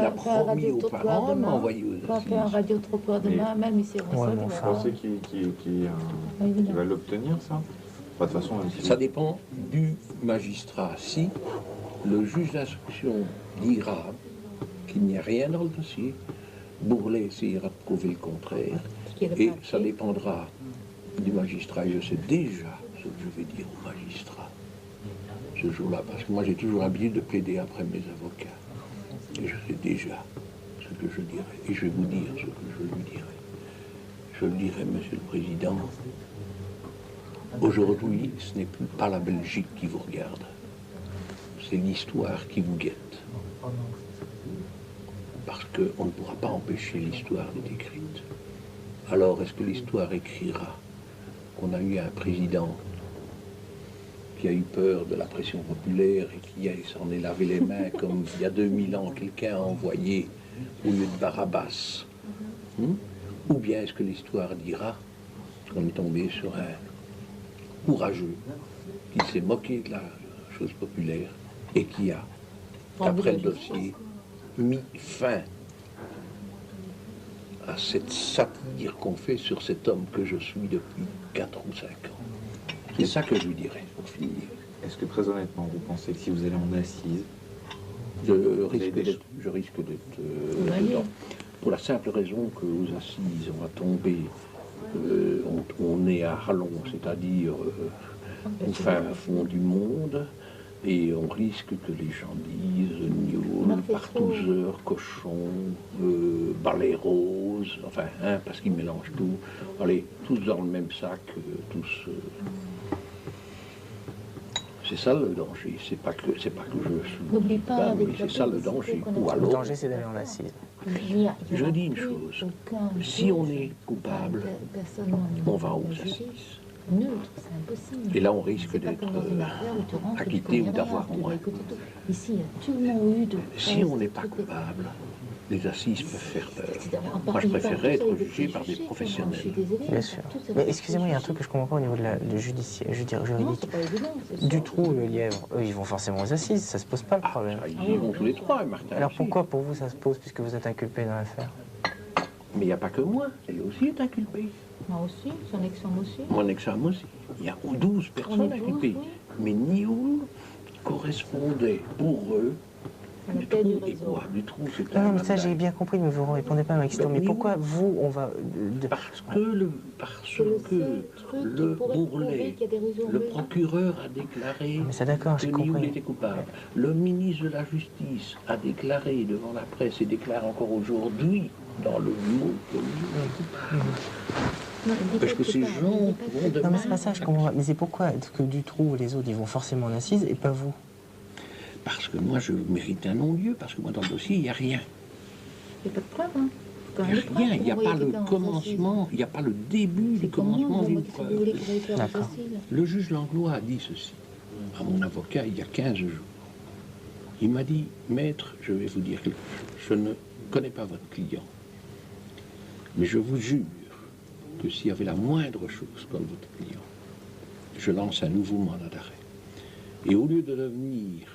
a promis aux parents de m'envoyer aux assises. On va faire un radio-trottoir demain, même ici, on Ouais, sait. mais Vous enfin, pensez qu'il va l'obtenir, ça? Enfin, de toute façon, même si Ça dépend du magistrat. Si le juge d'instruction dira qu'il n'y a rien dans le dossier, Bourlet essayera de prouver le contraire, et ça dépendra du magistrat. Et je sais déjà ce que je vais dire au magistrat ce jour-là, parce que moi j'ai toujours l'habitude de plaider après mes avocats. Et je sais déjà ce que je dirai. Et je vais vous dire ce que je lui dirai. Je lui dirai, Monsieur le Président, aujourd'hui, ce n'est plus pas la Belgique qui vous regarde. C'est l'histoire qui vous guette. Parce qu'on ne pourra pas empêcher l'histoire d'être écrite. Alors, est-ce que l'histoire écrira qu'on a eu un président qui a eu peur de la pression populaire et qui s'en est lavé les mains comme il y a 2000 ans quelqu'un a envoyé au lieu de Barabbas? Ou bien est-ce que l'histoire dira qu'on est tombé sur un courageux qui s'est moqué de la chose populaire et qui a, d'après le dossier, mis fin à cette satire qu'on fait sur cet homme que je suis depuis 4 ou 5 ans. C'est ça que je lui dirais, pour finir. est-ce que très honnêtement, vous pensez que si vous allez en assise, Je risque d'être dedans. Pour la simple raison que aux assises, on va tomber, on est à Rallon, c'est-à-dire au fin fond du monde, et on risque que les gens disent gnôle, partouzeur, cochon, balai rose, enfin, parce qu'ils mélangent tout. Allez, tous dans le même sac, tous. C'est ça le danger, c'est pas que je suis. N'oublie pas, mais c'est ça le danger. Ou le alors, danger, c'est d'aller en assise. je dis une chose, si on est coupable, on va aux assises. Neutre, c'est impossible. Et là, on risque C'est pas d'être comme dans une affaire où tu rentres, acquitté tu connais ou d'avoir rien, tu moins. dois écouter tout. Ici, il y a tellement eu de... Si on n'est pas coupable, les assises peuvent faire peur. Moi, je préférerais être jugé par des professionnels. Bien sûr. Mais excusez-moi, il y a un truc que je comprends pas au niveau de du judiciaire, je veux dire, Non, juridique. c'est pas évident. c'est sûr. Dutroux, le Lièvre, eux, ils vont forcément aux assises, ça se pose pas le problème. Ils y vont tous les trois, et Martin Alors aussi. pourquoi pour vous ça se pose puisque vous êtes inculpé dans l'affaire? Mais il n'y a pas que moi, elle aussi est inculpée. Moi aussi, son ex-femme aussi. Mon ex-femme aussi. Il y a 12 personnes inculpées. Mais Nioul correspondait pour eux La du tête du trou et réseau. quoi? Du trou, c'est Non, un mais ça j'ai mandat. bien compris, mais vous ne répondez pas à ma question. Ben Mais oui, pourquoi oui. vous, on va... Parce que le Bourlet, le procureur a déclaré Mais ça d'accord, que j'ai Nioul compris. était coupable. Le ministre de la Justice a déclaré devant la presse et déclare encore aujourd'hui dans le mot que Nioul est coupable. Parce que ces gens vont demain. Non mais c'est pas ça, je comprends pas. Mais c'est pourquoi que Dutroux et les autres, ils vont forcément en assise et pas vous? Parce que moi, je mérite un non-lieu, parce que moi, dans le dossier, il n'y a rien. Il n'y a pas de preuve, hein. Il n'y a rien, il n'y a pas le commencement, il n'y a pas le début du commencement d'une preuve. D'accord. Le juge Langlois a dit ceci à mon avocat il y a 15 jours. Il m'a dit, maître, je vais vous dire quelque chose. Je ne connais pas votre client, mais je vous jure que s'il y avait la moindre chose comme votre client, je lance un nouveau mandat d'arrêt. Et au lieu de devenir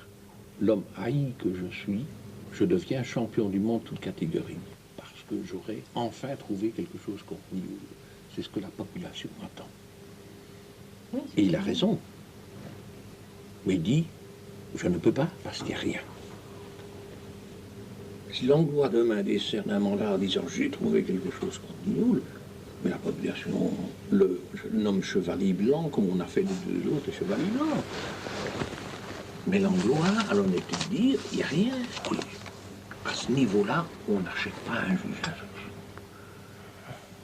l'homme haï que je suis, je deviens champion du monde toute catégorie. Parce que j'aurai enfin trouvé quelque chose contre Nioul. C'est ce que la population attend. Oui, Et il a raison. Mais il dit, je ne peux pas parce qu'il n'y a rien. Si Langlois demain décerne un mandat en disant j'ai trouvé quelque chose contre Nioul, mais la population le nomme chevalier blanc comme on a fait les deux autres chevaliers blancs. Mais Langlois a l'honnêteté de dire il n'y a rien. Et à ce niveau-là, on n'achète pas un juge d'instruction.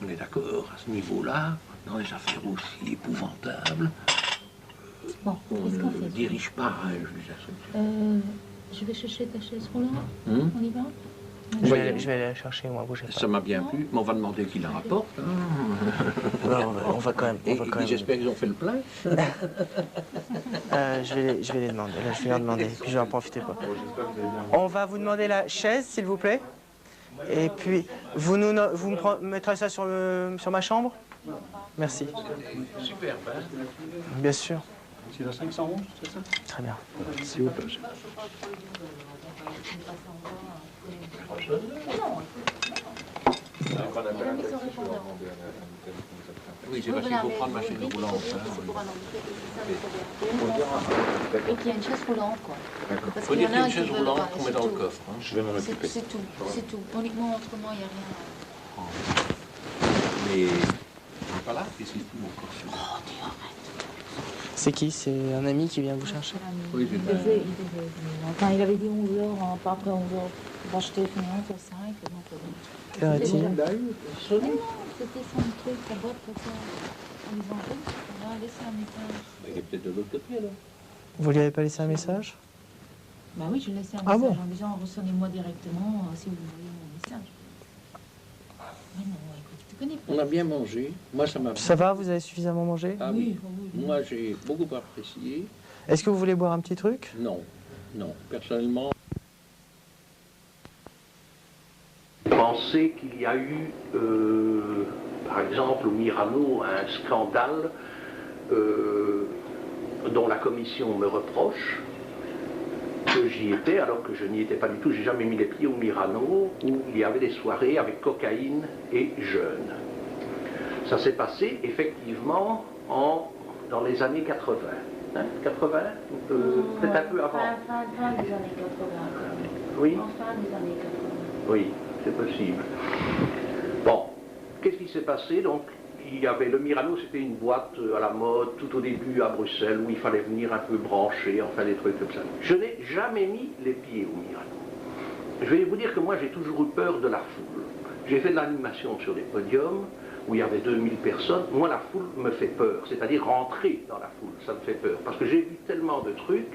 On est d'accord, à ce niveau-là, dans les affaires aussi épouvantables, Bon, on qu'est-ce qu'on ne fait? dirige pas un juge d'instruction. Je vais chercher ta chaise roulante. Hum. On y va? Je vais aller la chercher, moi, bougez pas. Ça m'a bien plu, mais on va demander qui la rapporte. Hein. Non, on va quand même... Et j'espère qu'ils ont fait le plein. Je vais les demander, là, je vais leur demander, puis je vais en profiter pas. On va vous demander la chaise, s'il vous plaît. Et puis, vous me mettrez ça sur ma chambre? Merci. Super, hein. Bien sûr. C'est la 511, c'est ça? Très bien. S'il vous plaît. Oui, c'est parce qu'il faut prendre machine roulante. Et qu'il y a une chaise roulante, quoi. Il faut dire qu'il y a une chaise roulante qu'on met dans le coffre. Hein. Je vais m'en occuper. C'est tout, c'est tout. Uniquement autrement, il n'y a rien. Mais voilà, qu'est-ce qu'il faut encore sur C'est qui? C'est un ami qui vient vous chercher? Oui, Il devait. Enfin, il avait dit 11h, pas après 11h. On va acheter finalement pour 5. Quelle heure est-il? Non, c'était son truc, sa boîte, comme ça. En disant, on va laisser un message. Il est peut-être de l'autre côté, alors. Vous lui avez pas laissé un message? Bah oui, je laissais un Ah message bon? en disant, ressonnez-moi directement si vous voulez mon message. Mais non, écoute, tu connais pas. On a bien mangé. Moi, ça m'a... Ça va, vous avez suffisamment mangé? Ah oui. Moi, j'ai beaucoup apprécié. Est-ce que vous voulez boire un petit truc? Non, non. Personnellement... Pensez qu'il y a eu, par exemple, au Mirano, un scandale dont la commission me reproche que j'y étais alors que je n'y étais pas du tout. J'ai jamais mis les pieds au Mirano où il y avait des soirées avec cocaïne et jeunes. Ça s'est passé effectivement dans les années 80. Hein, 80 peut-être un peu avant. Fin des années 80. Oui. En fin des années 80. Oui, c'est possible. Bon, qu'est-ce qui s'est passé? Donc, il y avait le Mirano, c'était une boîte à la mode tout au début à Bruxelles où il fallait venir un peu brancher, enfin des trucs comme ça. Je n'ai jamais mis les pieds au Mirano. Je vais vous dire que moi j'ai toujours eu peur de la foule. J'ai fait de l'animation sur des podiums où il y avait 2000 personnes. Moi la foule me fait peur, c'est-à-dire rentrer dans la foule, ça me fait peur. Parce que j'ai vu tellement de trucs.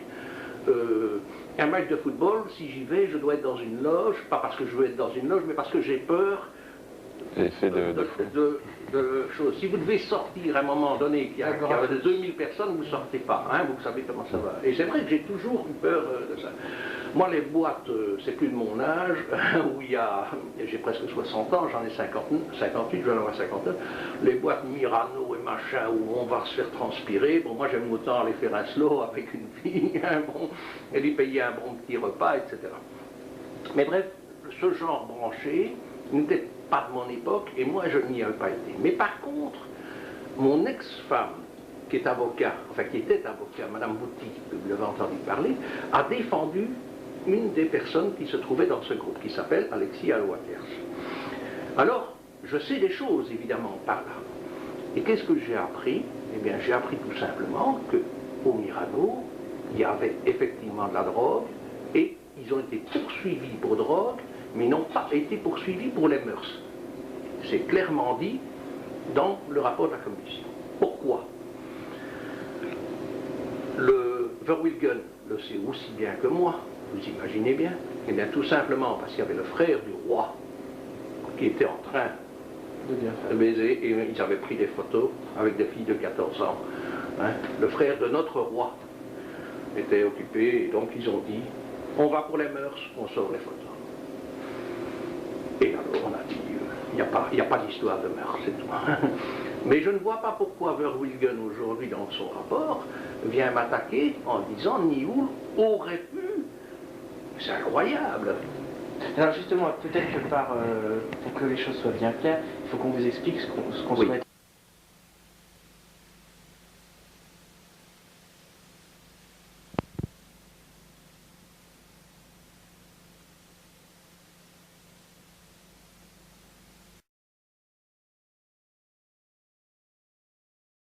Un match de football, si j'y vais, je dois être dans une loge, pas parce que je veux être dans une loge, mais parce que j'ai peur de choses. Si vous devez sortir à un moment donné, qu'il y a 2000 personnes, vous ne sortez pas, hein, vous savez comment ça va. Et c'est vrai que j'ai toujours eu peur de ça. Moi, les boîtes, c'est plus de mon âge, où j'ai presque 60 ans, j'en ai 58, je vais en avoir 59. Les boîtes Mirano et machin, où on va se faire transpirer, bon, moi j'aime autant aller faire un slow avec une fille, hein, bon, et lui payer un bon petit repas, etc. Mais bref, ce genre branché n'était pas de mon époque, et moi je n'y avais pas été. Mais par contre, mon ex-femme, qui est avocat, enfin qui était avocat, Madame Bouty, que vous l'avez entendu parler, a défendu une des personnes qui se trouvait dans ce groupe, qui s'appelle Alexis Alwaters. Alors, je sais des choses, évidemment, par là. Et qu'est-ce que j'ai appris? Eh bien, j'ai appris tout simplement qu'au Mirano, il y avait effectivement de la drogue, et ils ont été poursuivis pour drogue, mais n'ont pas été poursuivis pour les mœurs. C'est clairement dit dans le rapport de la commission. Pourquoi? Le Verwilgen le sait aussi bien que moi, vous imaginez bien. Eh bien, tout simplement parce qu'il y avait le frère du roi qui était en train de baiser, et ils avaient pris des photos avec des filles de 14 ans. Hein. Le frère de notre roi était occupé, et donc ils ont dit, on va pour les mœurs, on sort les photos. Et alors on a dit, il n'y a pas d'histoire de mœurs, c'est tout. Mais je ne vois pas pourquoi Verwilgen aujourd'hui, dans son rapport, vient m'attaquer en disant Nioul aurait pu. C'est incroyable. Alors justement, peut-être que pour que les choses soient bien claires, il faut qu'on vous explique ce qu'on souhaite.